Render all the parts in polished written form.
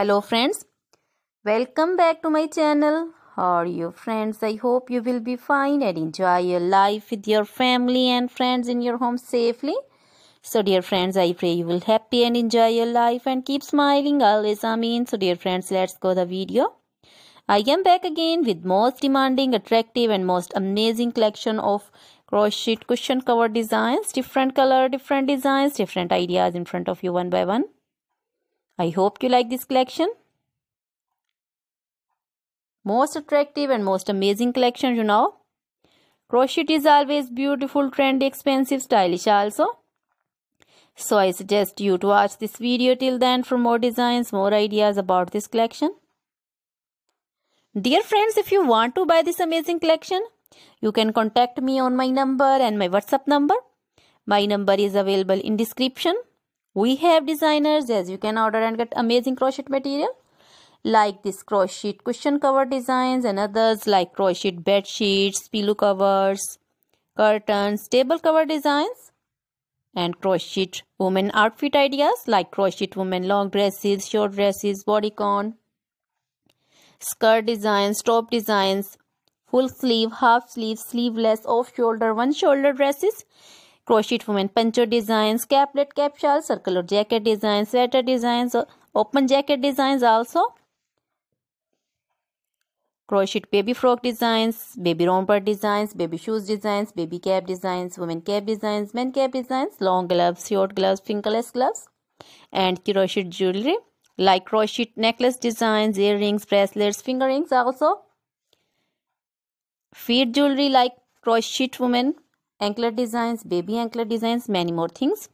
Hello friends, welcome back to my channel. How are you friends? I hope you will be fine and enjoy your life with your family and friends in your home safely. So dear friends, I pray you will happy and enjoy your life and keep smiling always. Amen. So dear friends, let's go the video. I am back again with most demanding, attractive and most amazing collection of crochet cushion cover designs. Different color, different designs, different ideas in front of you one by one. I hope you like this collection. Most attractive and most amazing collection, you know. Crochet is always beautiful, trendy, expensive, stylish also. So I suggest you to watch this video till then for more designs, more ideas about this collection. Dear friends, if you want to buy this amazing collection, you can contact me on my number and my WhatsApp number. My number is available in description. We have designers as you can order and get amazing crochet material like this crochet cushion cover designs and others like crochet bed sheets, pillow covers, curtains, table cover designs, and crochet women outfit ideas like crochet women long dresses, short dresses, bodycon, skirt designs, top designs, full sleeve, half sleeve, sleeveless, off shoulder, one shoulder dresses, crochet women poncho designs, caplet, cap shawl, circular jacket designs, sweater designs, open jacket designs also, crochet baby frock designs, baby romper designs, baby shoes designs, baby cap designs, women cap designs, men cap designs, long gloves, short gloves, fingerless gloves, and crochet jewelry like crochet necklace designs, earrings, bracelets, finger rings also, feet jewelry like crochet women anklet designs, baby anklet designs, many more things.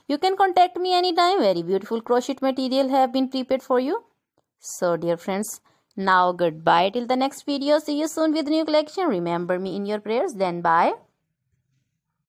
You can contact me anytime. Very beautiful crochet material have been prepared for you. So dear friends, now goodbye till the next video. See you soon with new collection. Remember me in your prayers. Then bye.